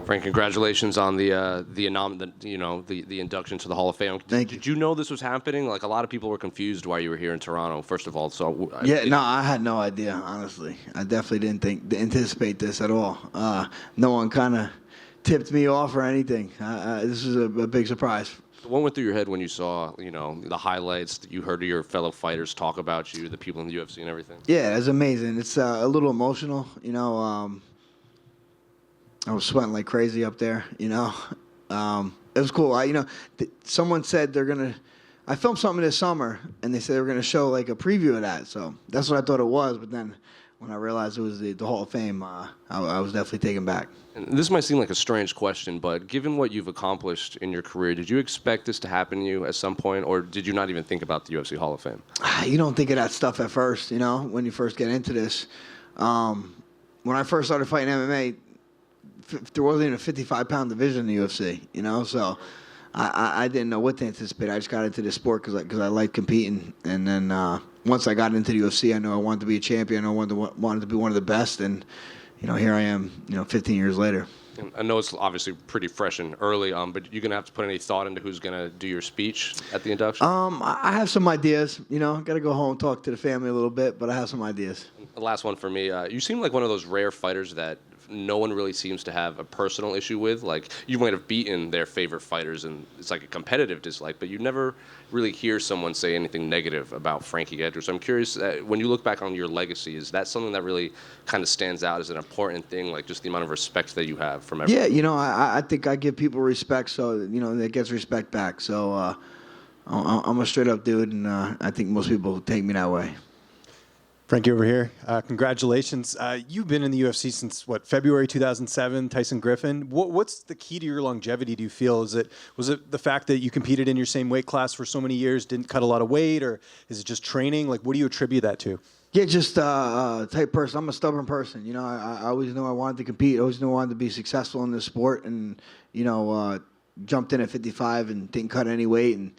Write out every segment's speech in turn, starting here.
Frank, congratulations on the induction to the Hall of Fame. Thank you. Did you know this was happening? Like, a lot of people were confused why you were here in Toronto, first of all. So I had no idea, honestly. I definitely didn't anticipate this at all. No one kind of tipped me off or anything. This was a big surprise. What went through your head when you saw, the highlights that you heard your fellow fighters talk about you, the people in the UFC and everything? Yeah, it was amazing. It's a little emotional, I was sweating like crazy up there, It was cool. Someone said I filmed something this summer, and they said they were going to show like a preview of that. So that's what I thought it was. But then when I realized it was the Hall of Fame, I was definitely taken back. And this might seem like a strange question, but given what you've accomplished in your career, did you expect this to happen to you at some point, or did you not even think about the UFC Hall of Fame? You don't think of that stuff at first, when you first get into this. When I first started fighting MMA, there wasn't even a 55-pound division in the UFC, so I didn't know what to anticipate. I just got into this sport because I like competing, and then once I got into the UFC, I knew I wanted to be a champion. I wanted to be one of the best, and here I am, 15 years later. And I know it's obviously pretty fresh and early, but you're gonna have to put any thought into who's gonna do your speech at the induction? I have some ideas. Got to go home and talk to the family a little bit, but I have some ideas. The last one for me. You seem like one of those rare fighters that no one really seems to have a personal issue with. Like, you might have beaten their favorite fighters, and it's like a competitive dislike, but you never really hear someone say anything negative about Frankie Edgar. So I'm curious, when you look back on your legacy, is that something that really kind of stands out as an important thing, like just the amount of respect that you have from everyone? Yeah, I think I give people respect, so, that gets respect back. So I'm a straight-up dude, and I think most people take me that way. Frankie over here. Congratulations. You've been in the UFC since, February 2007, Tyson Griffin. What's the key to your longevity, do you feel? Was it the fact that you competed in your same weight class for so many years, didn't cut a lot of weight, or is it just training? Like, what do you attribute that to? Yeah, just type person. I'm a stubborn person. I always knew I wanted to compete. I always knew I wanted to be successful in this sport, and, jumped in at 55 and didn't cut any weight, and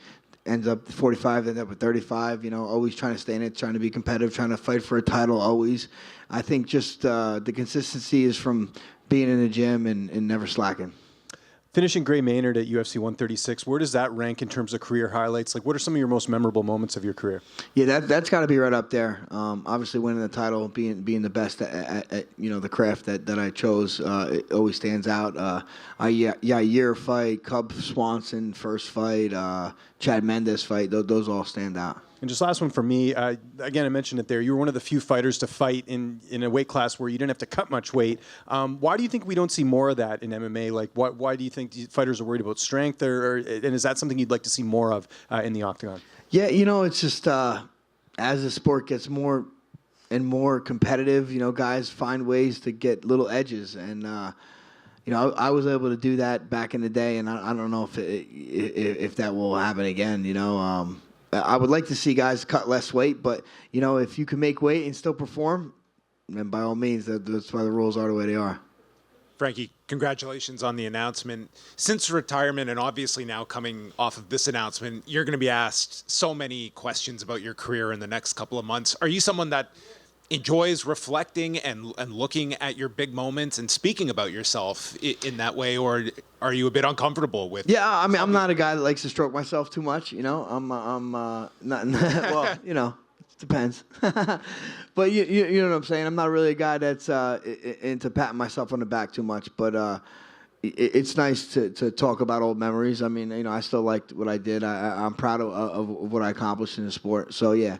ends up 45, ended up at 35, always trying to stay in it, trying to be competitive, trying to fight for a title always. I think just the consistency is from being in the gym and never slacking. Finishing Gray Maynard at UFC 136, where does that rank in terms of career highlights? Like, what are some of your most memorable moments of your career? Yeah, that's got to be right up there. Obviously, winning the title, being the best at the craft that I chose, it always stands out. Year fight, Cub Swanson first fight, Chad Mendes fight. Those all stand out. And just last one for me. Again, I mentioned it there. You were one of the few fighters to fight in a weight class where you didn't have to cut much weight. Why do you think we don't see more of that in MMA? Like, why do you think fighters are worried about strength, and is that something you'd like to see more of in the octagon? Yeah, it's just as the sport gets more and more competitive, guys find ways to get little edges, and I was able to do that back in the day, and I don't know if that will happen again. I would like to see guys cut less weight, but, if you can make weight and still perform, then by all means, that's why the rules are the way they are. Frankie, congratulations on the announcement. Since retirement, and obviously now coming off of this announcement, you're going to be asked so many questions about your career in the next couple of months. Are you someone that enjoys reflecting and looking at your big moments and speaking about yourself in that way, or are you a bit uncomfortable with? Yeah, I mean, I'm not a guy that likes to stroke myself too much. I'm not. Well, it depends. But you know what I'm saying. I'm not really a guy that's into patting myself on the back too much. But it's nice to talk about old memories. I mean, I still liked what I did. I'm proud of what I accomplished in the sport. So yeah,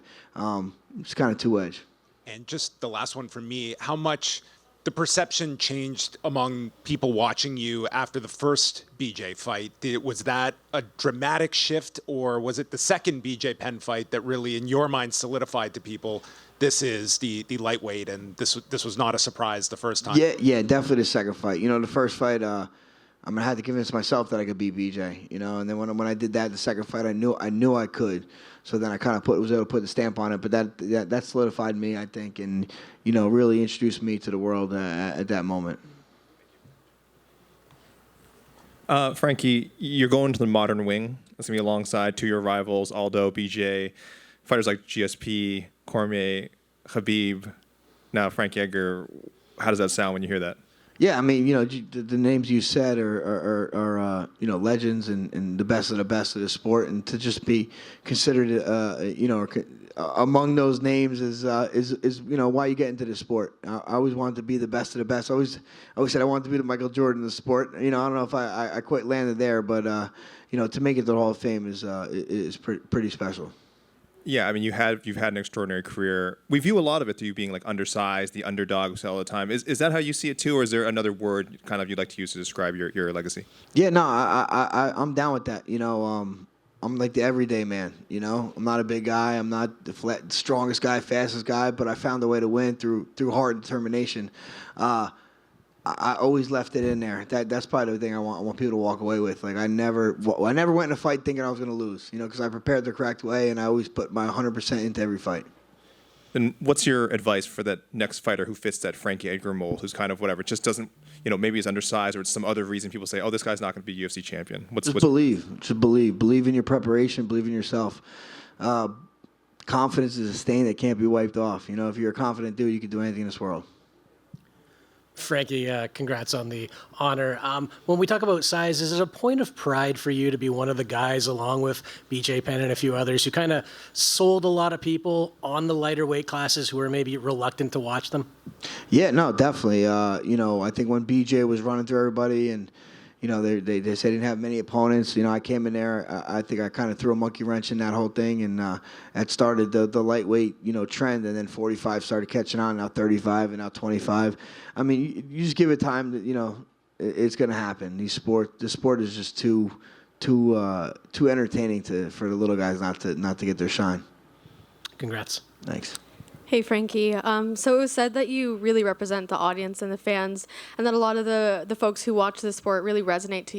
it's kind of two-edged. And just the last one from me, how much the perception changed among people watching you after the first BJ fight? Was that a dramatic shift, or was it the second BJ Penn fight that really, in your mind, solidified to people this is the lightweight, and this was not a surprise the first time? Yeah, definitely the second fight. The first fight, I had to convince myself that I could beat BJ, and then when I did that, the second fight, I knew I could. So then I kind of was able to put the stamp on it, but that solidified me, I think, and really introduced me to the world at that moment. Frankie, you're going to the modern wing. That's gonna be alongside two of your rivals, Aldo, BJ, fighters like GSP, Cormier, Khabib. Now Frankie Edgar. How does that sound when you hear that? Yeah, I mean, the names you said are legends and the best of the sport, and to just be considered, among those names is why you get into the sport. I always wanted to be the best of the best. I always said I wanted to be the Michael Jordan of the sport. I don't know if I quite landed there, but to make it to the Hall of Fame is pretty special. Yeah, I mean, you've had an extraordinary career. We view a lot of it through you being like undersized, the underdog we say all the time. Is that how you see it too, or is there another word kind of you'd like to use to describe your legacy? Yeah, no, I'm down with that. I'm like the everyday man. I'm not a big guy. I'm not the strongest guy, fastest guy, but I found a way to win through hard determination. I always left it in there. That's probably the thing I want people to walk away with. Like I never went in a fight thinking I was going to lose. Because I prepared the correct way, and I always put my 100% into every fight. And what's your advice for that next fighter who fits that Frankie Edgar mold, who's kind of whatever, just doesn't, maybe he's undersized or it's some other reason people say, oh, this guy's not going to be UFC champion. Just believe. Believe in your preparation. Believe in yourself. Confidence is a stain that can't be wiped off. If you're a confident dude, you can do anything in this world. Frankie, congrats on the honor. When we talk about size, is it a point of pride for you to be one of the guys, along with BJ Penn and a few others, who kind of sold a lot of people on the lighter weight classes who were maybe reluctant to watch them? Yeah, no, definitely. I think when BJ was running through everybody and, they said he didn't have many opponents. I came in there. I think I kind of threw a monkey wrench in that whole thing, and that started the lightweight, trend, and then 45 started catching on. Now 35, and now 25. I mean, you just give it time. It's going to happen. The sport is just too entertaining for the little guys not to get their shine. Congrats. Thanks. Hey, Frankie. So it was said that you really represent the audience and the fans, and that a lot of the folks who watch the sport really resonate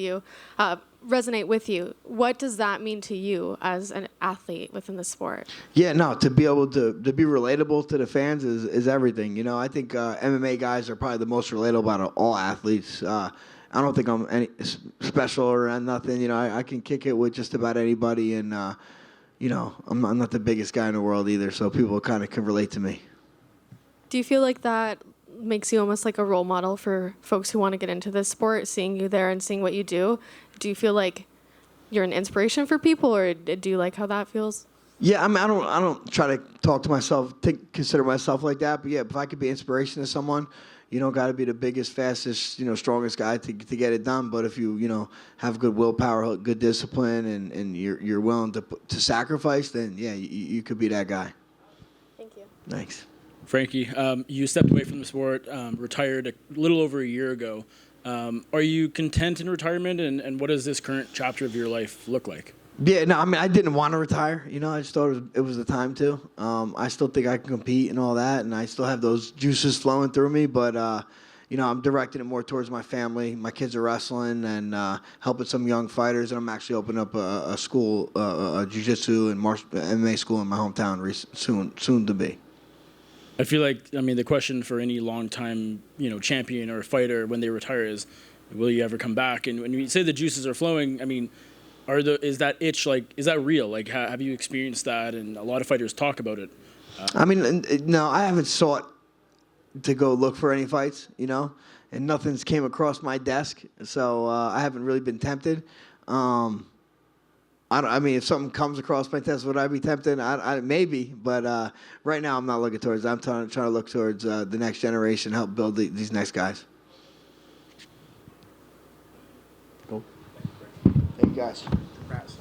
with you. What does that mean to you as an athlete within the sport? Yeah, no, to be able to be relatable to the fans is everything. I think MMA guys are probably the most relatable out of all athletes. I don't think I'm any special or nothing. I can kick it with just about anybody, and I'm not the biggest guy in the world either, so people kind of can relate to me. Do you feel like that makes you almost like a role model for folks who want to get into this sport, seeing you there and seeing what you do? Do you feel like you're an inspiration for people, or do you like how that feels? Yeah, I mean, I don't try to talk to myself, consider myself like that, but yeah, if I could be inspiration to someone, you don't got to be the biggest, fastest, strongest guy to get it done. But if you, have good willpower, good discipline, and you're willing to sacrifice, then yeah, you could be that guy. Thank you. Thanks. Frankie, you stepped away from the sport, retired a little over a year ago. Are you content in retirement, and what does this current chapter of your life look like? Yeah, no, I mean, I didn't want to retire. I just thought it was the time to. I still think I can compete and all that, and I still have those juices flowing through me. But, I'm directing it more towards my family. My kids are wrestling and helping some young fighters, and I'm actually opening up a school, a jiu-jitsu and MMA school in my hometown soon to be. I feel like, the question for any long-time, champion or fighter when they retire is, will you ever come back? And when you say the juices are flowing, is that itch, is that real? Have you experienced that? And a lot of fighters talk about it. No, I haven't sought to go look for any fights, and nothing's came across my desk, so I haven't really been tempted. If something comes across my desk, would I be tempted? Maybe, but right now I'm not looking towards that. I'm trying to look towards the next generation, help build these next guys. Cool. Thank you, guys. Congrats.